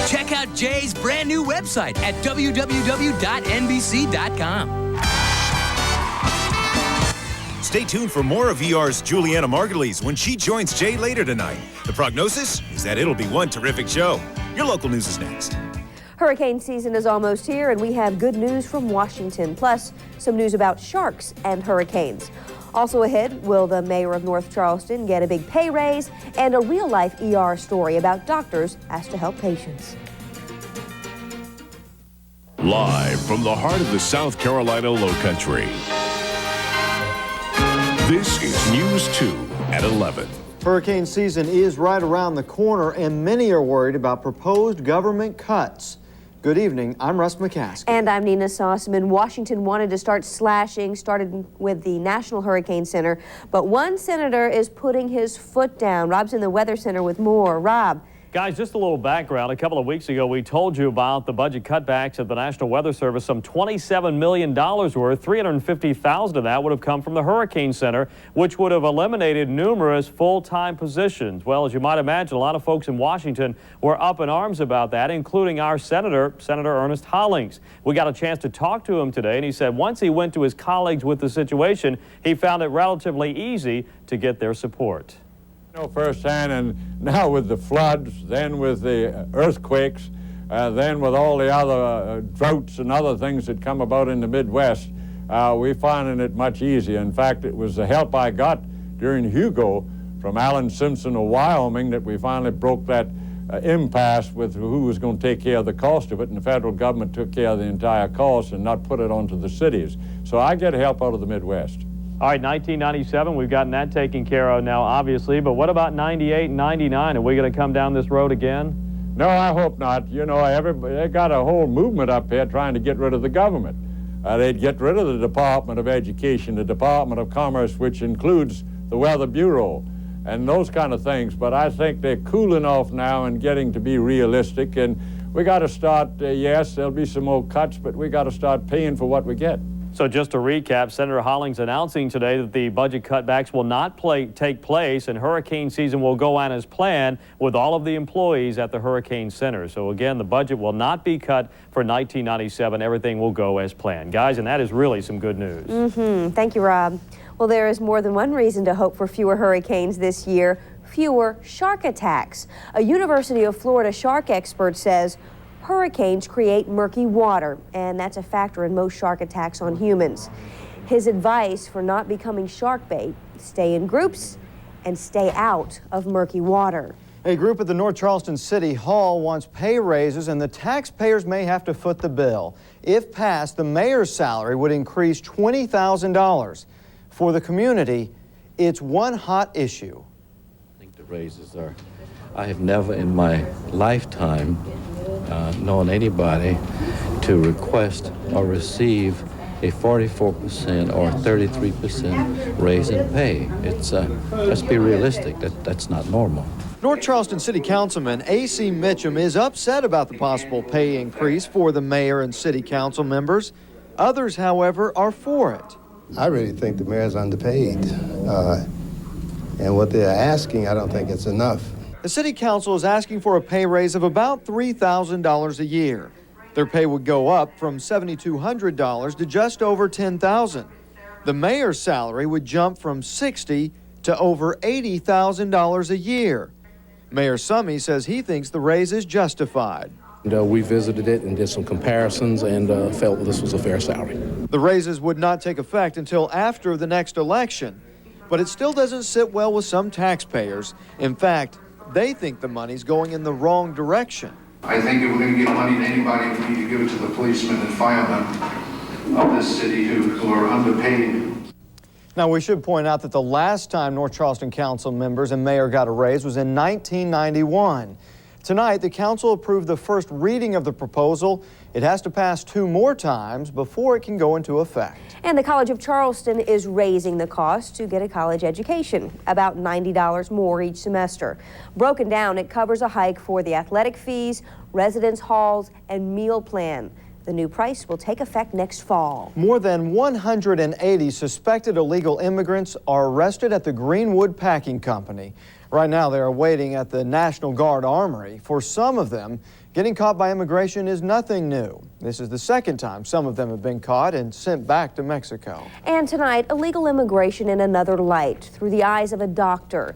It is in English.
Check out Jay's brand new website at www.nbc.com. Stay tuned for more of ER's Juliana Margulies when she joins Jay later tonight. The prognosis is that it'll be one terrific show. Your local news is next. Hurricane season is almost here, and we have good news from Washington, plus some news about sharks and hurricanes. Also ahead, will the mayor of North Charleston get a big pay raise, and a real-life ER story about doctors asked to help patients. Live from the heart of the South Carolina Lowcountry, this is News 2 at 11. Hurricane season is right around the corner, and many are worried about proposed government cuts. Good evening, I'm Russ McCaskey. And I'm Nina Sossamon. Washington wanted to start slashing, started with the National Hurricane Center, but one senator is putting his foot down. Rob's in the Weather Center with more. Rob. Guys, just a little background. A couple of weeks ago, we told you about the budget cutbacks at the National Weather Service, some $27 million worth. $350,000 of that would have come from the Hurricane Center, which would have eliminated numerous full-time positions. Well, as you might imagine, a lot of folks in Washington were up in arms about that, including our Senator Ernest Hollings. We got a chance to talk to him today, and he said once he went to his colleagues with the situation, he found it relatively easy to get their support. Firsthand, and now with the floods, then with the earthquakes, then with all the other droughts and other things that come about in the Midwest, we're finding it much easier. In fact, it was the help I got during Hugo from Alan Simpson of Wyoming that we finally broke that impasse with who was going to take care of the cost of it, and the federal government took care of the entire cost and not put it onto the cities. So I get help out of the Midwest. All right, 1997, we've gotten that taken care of now, obviously, but what about 98 and 99? Are we going to come down this road again? No, I hope not. You know, they got a whole movement up here trying to get rid of the government. They'd get rid of the Department of Education, the Department of Commerce, which includes the Weather Bureau, and those kind of things. But I think they're cooling off now and getting to be realistic, and we got to start, yes, there'll be some more cuts, but we got to start paying for what we get. So just to recap, Senator Hollings announcing today that the budget cutbacks will not take place and hurricane season will go on as planned with all of the employees at the Hurricane Center. So again, the budget will not be cut for 1997. Everything will go as planned. Guys, and that is really some good news. Thank you, Rob. Well, there is more than one reason to hope for fewer hurricanes this year, fewer shark attacks. A University of Florida shark expert says hurricanes create murky water, and that's a factor in most shark attacks on humans. His advice for not becoming shark bait: stay in groups and stay out of murky water. A group at the North Charleston City Hall wants pay raises, and the taxpayers may have to foot the bill. If passed, the mayor's salary would increase $20,000. For the community, it's one hot issue. I think the raises are, I have never in my lifetime known anybody to request or receive a 44% or 33% raise in pay. It's let's be realistic. That's not normal. North Charleston City Councilman A.C. Mitchum is upset about the possible pay increase for the mayor and city council members. Others, however, are for it. I really think the mayor's underpaid. And what they're asking, I don't think it's enough. The city council is asking for a pay raise of about $3,000 a year. Their pay would go up from $7,200 to just over $10,000. The mayor's salary would jump from $60,000 to over $80,000 a year. Mayor Summey says he thinks the raise is justified. We visited it and did some comparisons and felt that this was a fair salary. The raises would not take effect until after the next election, but it still doesn't sit well with some taxpayers. In fact, they think the money's going in the wrong direction. I think if we're going to give money to anybody, we need to give it to the policemen and firemen of this city who are underpaid. Now, we should point out that the last time North Charleston council members and mayor got a raise was in 1991. Tonight, the council approved the first reading of the proposal. It has to pass 2 more times before it can go into effect. And the College of Charleston is raising the cost to get a college education, about $90 more each semester. Broken down, it covers a hike for the athletic fees, residence halls, and meal plan. The new price will take effect next fall. More than 180 suspected illegal immigrants are arrested at the Greenwood Packing Company. Right now, they are waiting at the National Guard Armory. For some of them, getting caught by immigration is nothing new. This is the second time some of them have been caught and sent back to Mexico. And tonight, illegal immigration in another light through the eyes of a doctor.